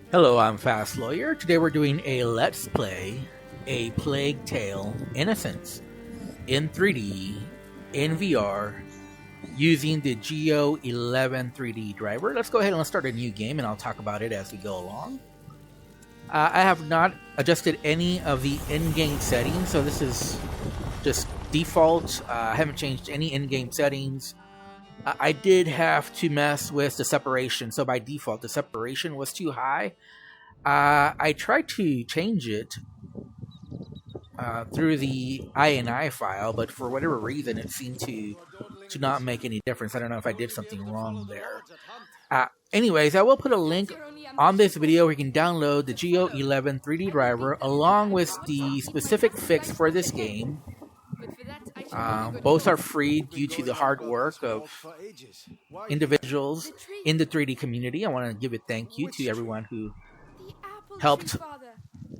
Hello, I'm Fast Lawyer. Today we're doing a Let's Play, A Plague Tale: Innocence, in 3D, in VR, using the Geo-11 3D driver. Let's go ahead and let's start a new game, and I'll talk about it as we go along. I have not adjusted any of the in-game settings, so this is just default. I haven't changed any in-game settings. I did have to mess with the separation, so by default the separation was too high. I tried to change it through the INI file, but for whatever reason it seemed to not make any difference. I don't know if I did something wrong there. Anyways, I will put a link on this video where you can download the Geo-11 3D driver along with the specific fix for this game. Both are free due to the hard work of individuals in the 3D community. I want to give a thank you to everyone who helped. Father,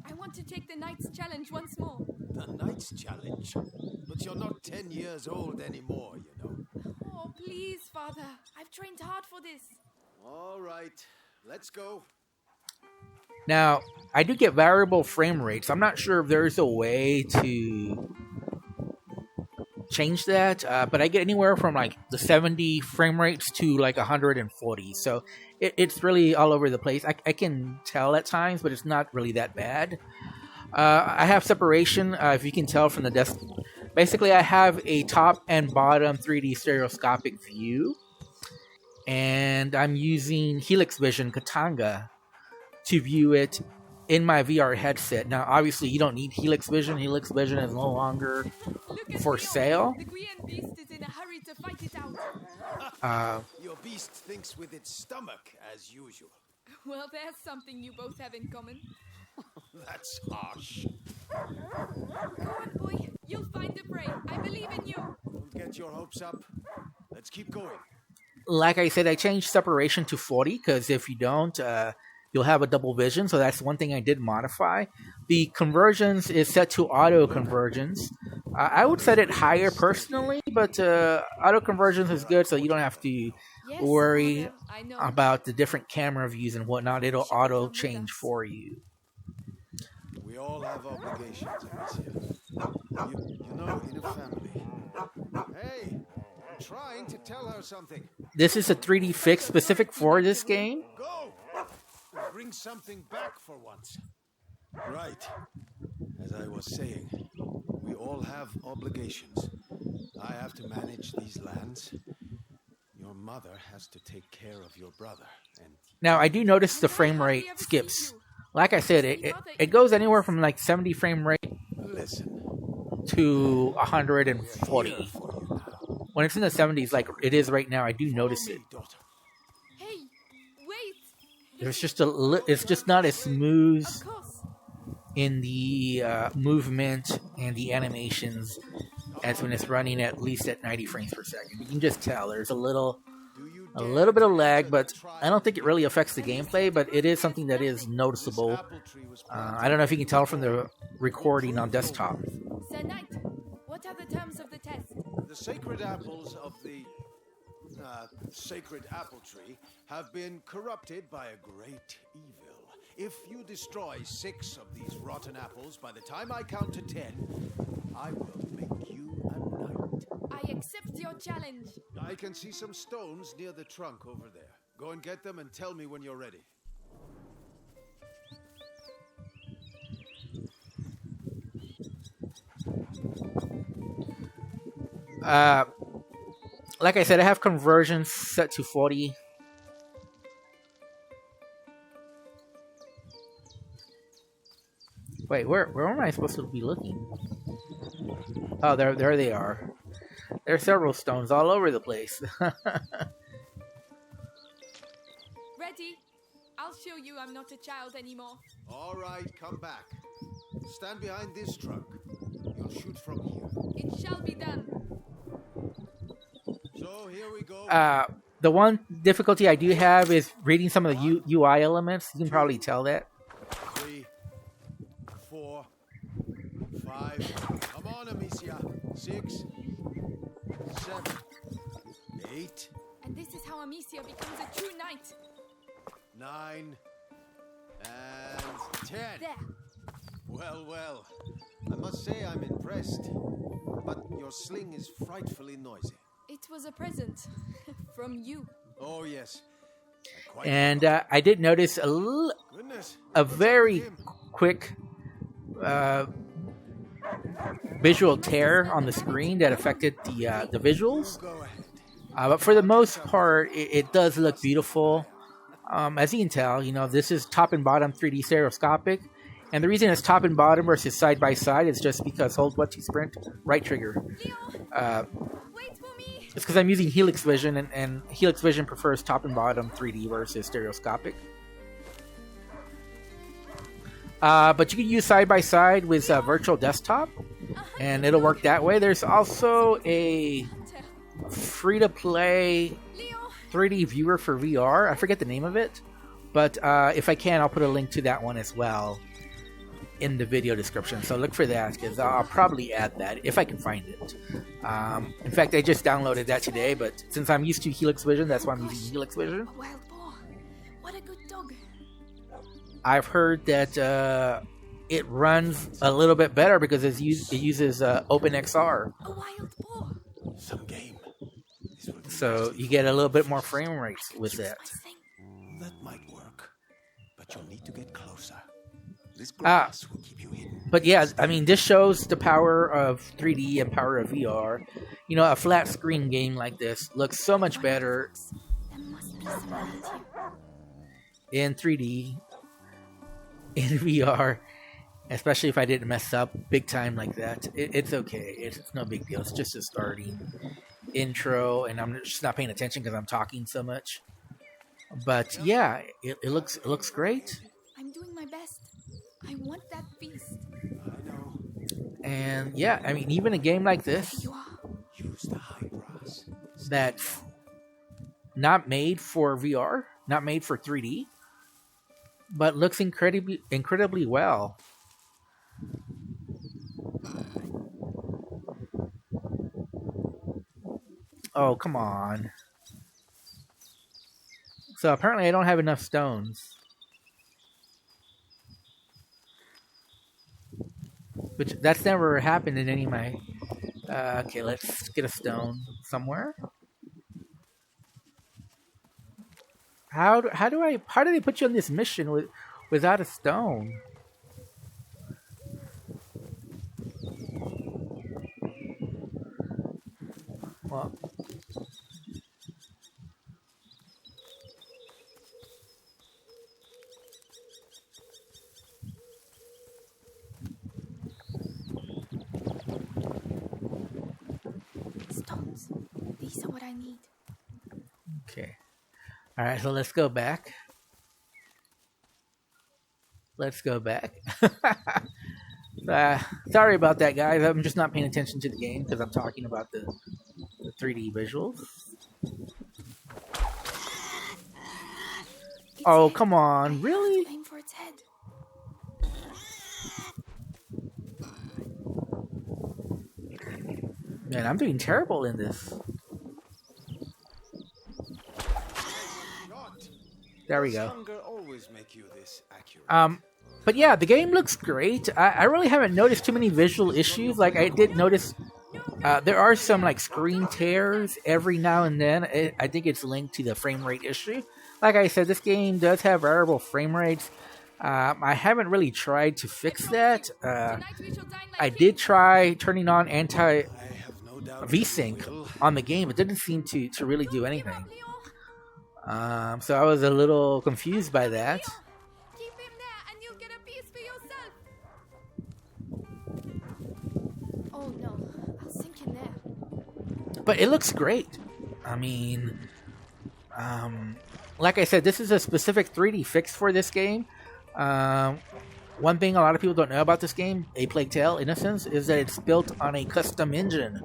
I want to take the Knight's Challenge once more. The Knight's Challenge? But you're not 10 years old anymore, you know. Oh, please, Father. I've trained hard for this. All right, let's go. Now, I do get variable frame rates. I'm not sure if there's a way to change that, but I get anywhere from like the 70 frame rates to like 140, so it's really all over the place. I can tell at times, but it's not really that bad. I have separation, if you can tell from the desk. Basically, I have a top and bottom 3D stereoscopic view, and I'm using Helix Vision Katanga to view it in my VR headset. Now, obviously, you don't need Helix Vision. Helix Vision is no longer for sale. The Guian beast is in a hurry to fight it out. Your beast thinks with its stomach, as usual. Well, there's something you both have in common. That's harsh. Go on, boy. You'll find the prey. I believe in you. Don't get your hopes up. Let's keep going. Like I said, I changed separation to 40 because if you don't, you'll have a double vision, so that's one thing I did modify. The convergence is set to auto convergence. I would set it higher personally, but auto convergence is good, so you don't have to worry about the different camera views and whatnot. It'll auto change for you. We all have obligations in this here. You know, in a family. Hey, I'm trying to tell her something. This is a 3D fix specific for this game. Go! Bring something back for once. Right. As I was saying, we all have obligations. I have to manage these lands. Your mother has to take care of your brother. And now, I do notice the frame rate skips. Like I said, it goes anywhere from like 70 frame rate to 140. When it's in the 70s, like it is right now, I do notice it. Hey, wait. There's just it's just not as smooth in the movement and the animations as when it's running at least at 90 frames per second. You can just tell there's a little bit of lag, but I don't think it really affects the gameplay, but it is something that is noticeable. I don't know if you can tell from the recording on desktop. Sir Knight, what are the terms of the test? the sacred apples of the sacred apple tree have been corrupted by a great evil. If you destroy 6 of these rotten apples by the time I count to 10, I will make you a knight. I accept your challenge. I can see some stones near the trunk over there. Go and get them and tell me when you're ready. Like I said, I have conversion set to 40. Wait, where am I supposed to be looking? Oh, there they are. There are several stones all over the place. Ready? I'll show you I'm not a child anymore. All right, come back. Stand behind this trunk. You'll shoot from here. It shall be done. So here we go. The one difficulty I do have is reading some of the UI elements. You can probably tell that. 3, 4, 5. Come on, Amicia. 6, 7, 8. And this is how Amicia becomes a true knight. 9, And 10. There. Well, well. I must say I'm impressed. But your sling is frightfully noisy. It was a present from you. Oh, yes. I quite And forgot. I did notice Goodness. a What's up very with him? quick visual tear on the screen that affected the visuals. Go ahead. But for the most part, it does look beautiful. As you can tell, this is top and bottom 3D stereoscopic. And the reason it's top and bottom versus side by side is just because hold what to sprint, right trigger. Leo, wait for me. It's because I'm using Helix Vision, and Helix Vision prefers top and bottom 3D versus stereoscopic. But you can use side by side with Virtual Desktop, and it'll work that way. There's also a free-to-play Leo, 3D viewer for VR. I forget the name of it, but if I can, I'll put a link to that one as well in the video description. So look for that, because I'll probably add that if I can find it. In fact, I just downloaded that today, but since I'm used to Helix Vision, that's why I'm using Helix Vision. a wild boar. What a good dog. I've heard that it runs a little bit better because it uses OpenXR. A wild boar. Some game. This will be So interesting. you get a little bit more frame rates with that. My thing. That might work. But you'll need to get closer. This Ah. grass will keep you hidden. But yeah, I mean, this shows the power of 3D and power of VR. A flat screen game like this looks so much better There must be some world here. in 3D, in VR, especially if I didn't mess up big time like that. It's okay. It's no big deal. It's just a starting intro, and I'm just not paying attention because I'm talking so much. But yeah, it looks great. I'm doing my best. I want that feast. I know. And yeah, I mean, even a game like this You are. Use the high grass. that's not made for VR, not made for 3D, but looks incredibly well. Oh, come on. So apparently I don't have enough stones. Which, that's never happened in any of my... okay, let's get a stone somewhere. How do they put you on this mission without a stone? Well, Stones. These are what I need. okay. All right, so let's go back. Let's go back. Sorry about that, guys. I'm just not paying attention to the game because I'm talking about the 3D visuals. Oh, come on. Really? Aim for its head. Man, I'm doing terrible in this. Shot. There we go. Hunger always make you this accurate. But yeah, the game looks great. I really haven't noticed too many visual issues. Like, I did notice there are some like screen tears every now and then. I think it's linked to the frame rate issue. Like I said, this game does have variable frame rates. I haven't really tried to fix that. Tonight we shall dine like I kings. did try turning on I have no doubt VSync you will. on the game. It didn't seem to really do Give anything. up, Leo. So I was a little confused by that. Keep him there and you'll get a piece for yourself. Oh no, I'll sink in there. But it looks great. I mean, like I said, this is a specific 3D fix for this game. One thing a lot of people don't know about this game, A Plague Tale: Innocence, is that it's built on a custom engine.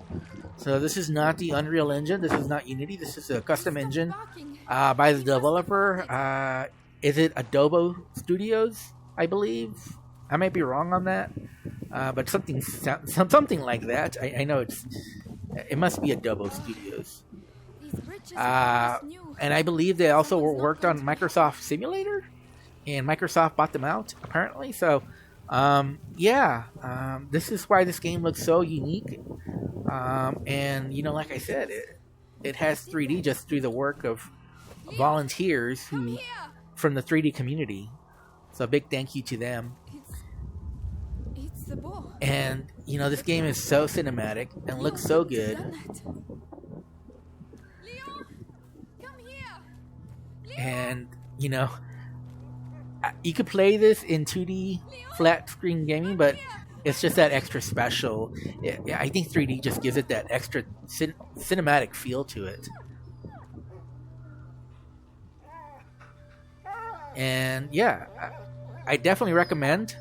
So this is not the Unreal Engine. This is not Unity. This is a custom engine Barking. by the developer. Is it Adobe Studios? I believe. I might be wrong on that, but something like that. I know it must be Adobe Studios. These bridges are almost new. And I believe they also worked on Microsoft Simulator. and Microsoft bought them out apparently. So, this is why this game looks so unique. And like I said, it has 3D just through the work of volunteers who from the 3D community. So a big thank you to them. It's the ball. And this game is so cinematic and looks so good. Leon, come here. And you could play this in 2D flat screen gaming, but it's just that extra special. I think 3D just gives it that extra cinematic feel to it. And I definitely recommend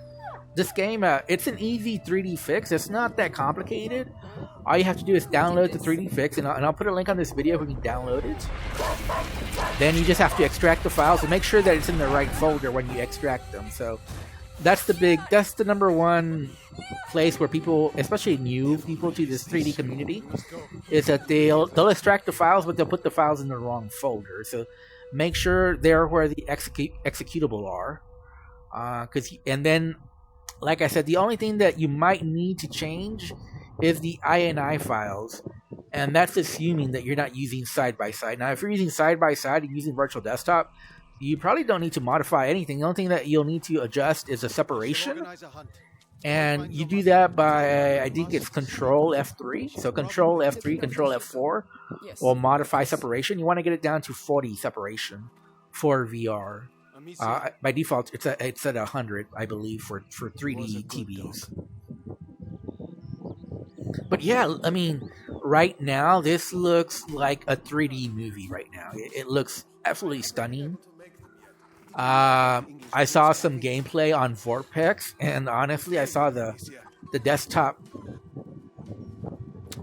this game. It's an easy 3D fix. It's not that complicated. All you have to do is download the 3D fix, and I'll put a link on this video where you can download it. Then you just have to extract the files and make sure that it's in the right folder when you extract them. So that's the number one place where people, especially new people to this 3D community, is that they'll extract the files, but they'll put the files in the wrong folder. So make sure they're where the executable are. And then, like I said, the only thing that you might need to change is the INI files, and that's assuming that you're not using side-by-side. Now, if you're using side-by-side and using virtual desktop, you probably don't need to modify anything. The only thing that you'll need to adjust is the separation, and you do that by, I think it's Control F3. So Control F3, Control F4 will modify separation. You want to get it down to 40 separation for VR. By default, it's at 100, I believe, for 3D TVs. But right now, this looks like a 3D movie right now. It looks absolutely stunning. I saw some gameplay on Vortex, and honestly, I saw the desktop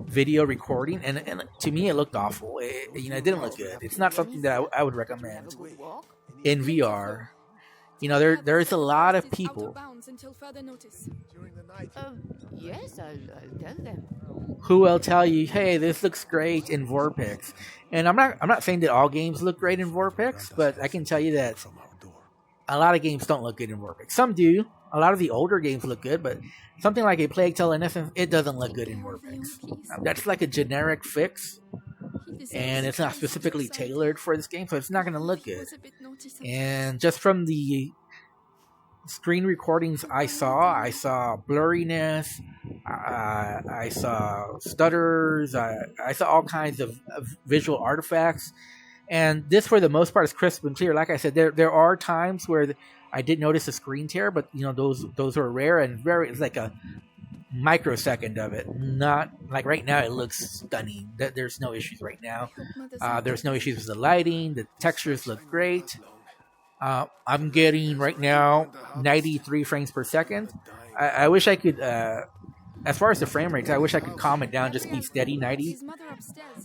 video recording, and to me, it looked awful. It didn't look good. It's not something that I would recommend in VR. There's a lot of people yes, I'll tell them. who will tell you, "Hey, this looks great in Vortex." And I'm not saying that all games look great in Vortex, but I can tell you that a lot of games don't look good in Vortex. Some do. A lot of the older games look good, but something like a Plague Tale Innocence, it doesn't look good in Vortex. That's like a generic fix, and it's not specifically tailored for this game, so it's not going to look good. And just from the screen recordings I saw blurriness, I saw stutters, I saw all kinds of visual artifacts, and this for the most part is crisp and clear. Like I said, there are times where I did notice a screen tear, but those are rare and it's like a microsecond of it. Not like right now, it looks stunning. There's no issues right now. There's no issues with the lighting. The textures look great. I'm getting right now 93 frames per second. I wish I could, as far as the frame rates, I wish I could calm it down, just be steady 90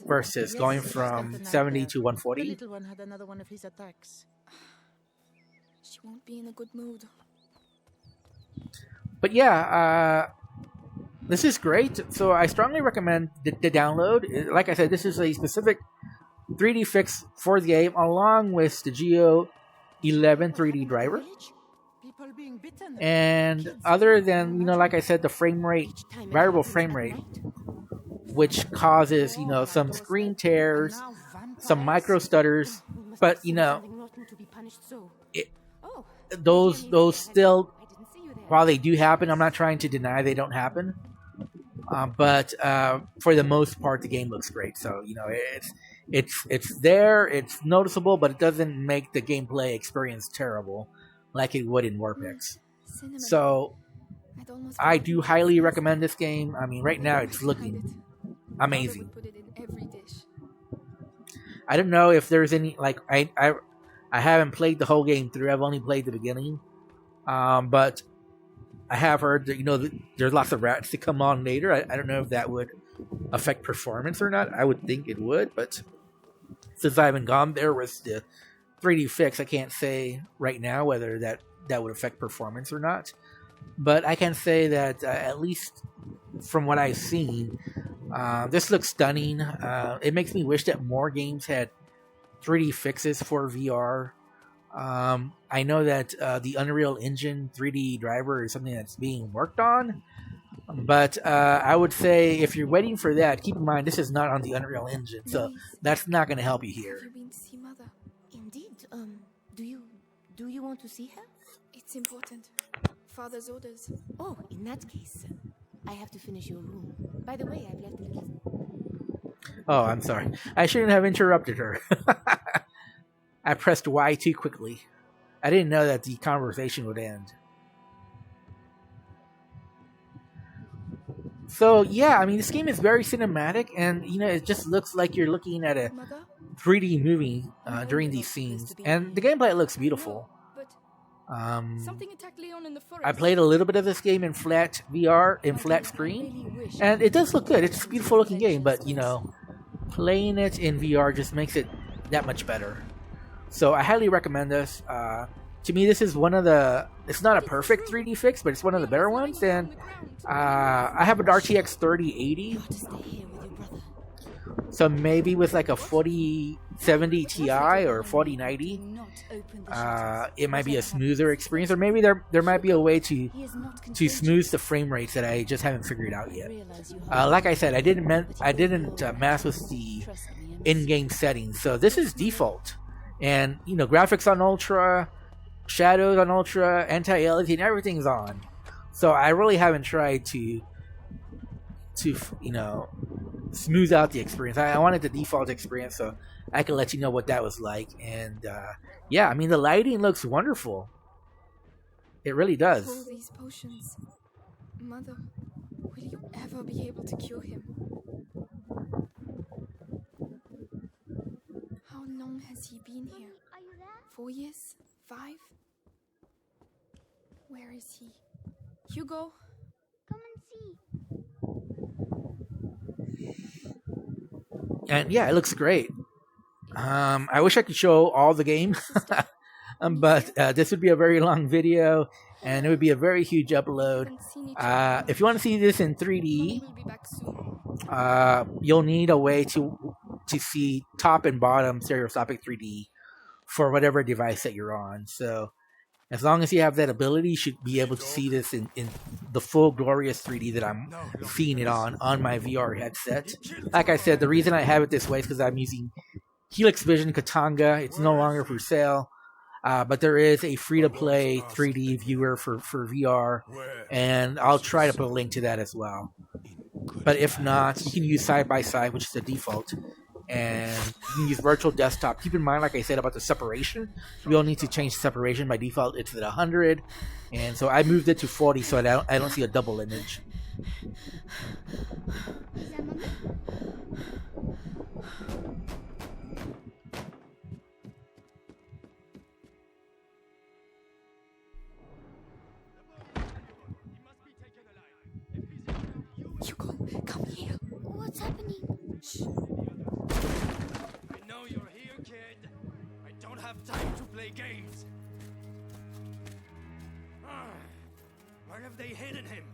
versus going from 70 to 140. The little one had another one of his attacks. She won't be in a good mood. But this is great. So I strongly recommend the download. Like I said, this is a specific 3D fix for the game, along with the Geo-11 3D driver. And other than, like I said, the frame rate, variable frame rate, which causes, some screen tears, some micro stutters, but, those still, while they do happen, I'm not trying to deny they don't happen. But for the most part, the game looks great. So, it's there, it's noticeable, but it doesn't make the gameplay experience terrible like it would in Warpix. So, I do highly recommend this game. I mean, right now it's looking amazing. I don't know if there's any, I haven't played the whole game through. I've only played the beginning. But I have heard that, there's lots of rats to come on later. I don't know if that would affect performance or not. I would think it would, but since I haven't gone there with the 3D fix, I can't say right now whether that would affect performance or not. But I can say that at least from what I've seen, this looks stunning. It makes me wish that more games had 3D fixes for VR. I know that the Unreal Engine 3D driver is something that's being worked on, but I would say if you're waiting for that, keep in mind this is not on the Unreal Engine, so that's not going to help you here. Have you been to see Mother? Indeed. Do you want to see her? It's important. Father's orders. Oh, in that case, I have to finish your room. By the way, I've left a little. Oh, I'm sorry. I shouldn't have interrupted her. I pressed Y too quickly. I didn't know that the conversation would end. So yeah, I mean, this game is very cinematic, and you know, it just looks like you're looking at a Mother? 3D movie during these scenes, and the gameplay looks beautiful. But Um, something attacked Leon in the forest. I played a little bit of this game in flat VR, in flat screen, and it does look good. It's a beautiful looking game, but you know, playing it in VR just makes it that much better. So I highly recommend this. To me, this is one of the... It's not a perfect 3D fix, but it's one of the better ones. And I have an RTX 3080, so maybe with like a 4070 Ti or 4090, it might be a smoother experience, or maybe there might be a way to smooth the frame rates that I just haven't figured out yet. Like I said, I didn't mess with the in-game settings, so this is default, and you know, graphics on ultra, shadows on ultra, anti-aliasing, everything's on. So I really haven't tried to you know, smooth out the experience. I wanted the default experience so I can let you know what that was like. And yeah, I mean, the lighting looks wonderful. It really does. All these potions. Mother, will you ever be able to cure him? How long has he been here? 4 years? 5? Where is he? Hugo? Come and see. And yeah, it looks great. I wish I could show all the game, but this would be a very long video, and it would be a very huge upload. If you want to see this in 3D, We'll be back soon. you'll need a way to see top and bottom stereoscopic 3D for whatever device that you're on. So as long as you have that ability, you should be able to see this in the full glorious 3D that I'm seeing it on my VR headset. Like I said, the reason I have it this way is because I'm using Helix Vision Katanga. It's no longer for sale, but there is a free-to-play 3D viewer for VR, and I'll try to put a link to that as well. But if not, you can use side-by-side, which is the default, and you can use virtual desktop. Keep in mind, like I said, about the separation. You'll need to change separation. By default, it's at 100, and so I moved it to 40 so I don't see a double image. Is that Mommy? Hugo, come here. What's happening? I know you're here, kid. I don't have time to play games. Where have they hidden him?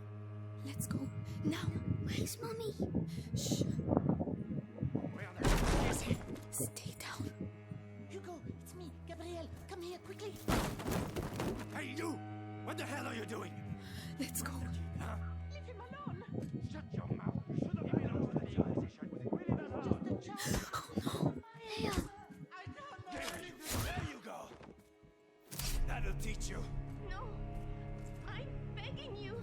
Let's go. Now. Where's Mommy? Shh. Where the heck is he? Stay down. Hugo, it's me, Gabrielle. Come here quickly. Hey, you! What the hell are you doing? Let's go. Huh? Leave him alone. Shut your mouth. You should have been over the organization. Was it really that hard? Just a child. Oh no. Leia. I don't know There anything. there you go. That'll teach you. No. I'm begging you.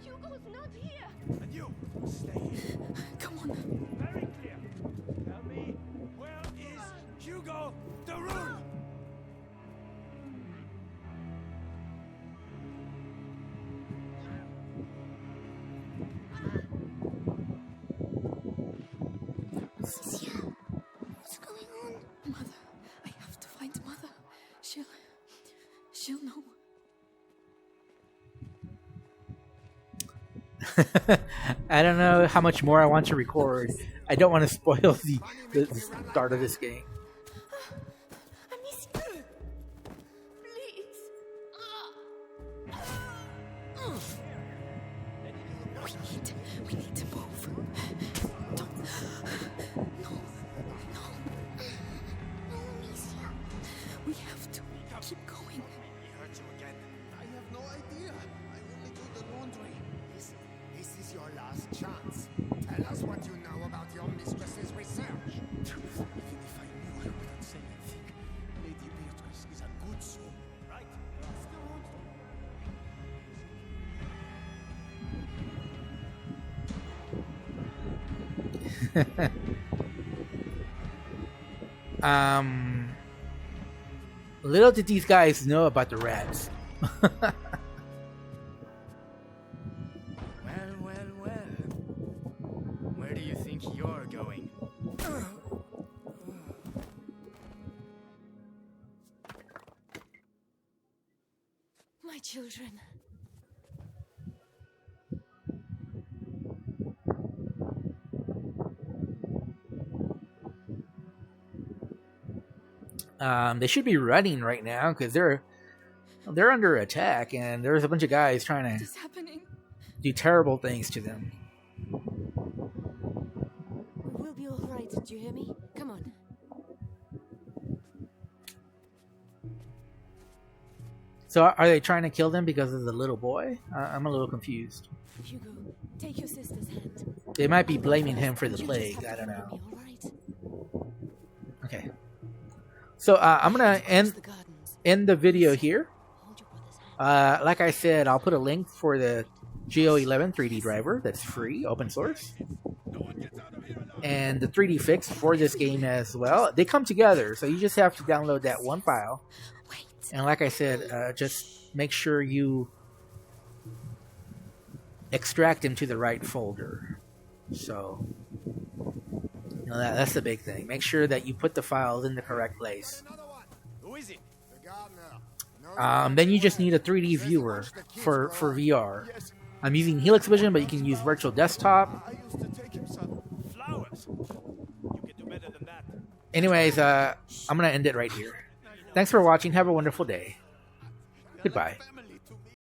Hugo's not here. And you, stay here. Come on. Very clear. Tell me, where is Hugo the Rune? Amicia, what's going on? Mother. I have to find Mother. She'll know. I don't know how much more I want to record. I don't want to spoil the start of this game. Amicia. Please. We need to move. Don't. No. No, Amicia. We have to. Little did these guys know about the rats. Well, well. Where do you think you're going? My children. They should be running right now because they're under attack, and there's a bunch of guys trying What to is happening? do terrible things to them. We'll be all right. Do you hear me? Come on. So are they trying to kill them because of the little boy? I'm a little confused. Hugo, take your sister's hand. They might be blaming him for the You just plague. have to I don't follow know. me, all right? Okay. So I'm gonna Towards the gardens. end the video here. Hold your brother's hand. Like I said, I'll put a link for the Geo-11 3D driver that's free, open source, and the 3D fix for this game as well. They come together, so you just have to download that one file. Wait. And like I said, just make sure you extract them to the right folder. So, you know, that's the big thing. Make sure that you put the files in the correct place. Who is it? Then you just need a 3D viewer for VR. I'm using Helix Vision, but you can use Virtual Desktop. Flowers. You can do better than that. Anyways, I'm going to end it right here. Thanks for watching. Have a wonderful day. Goodbye.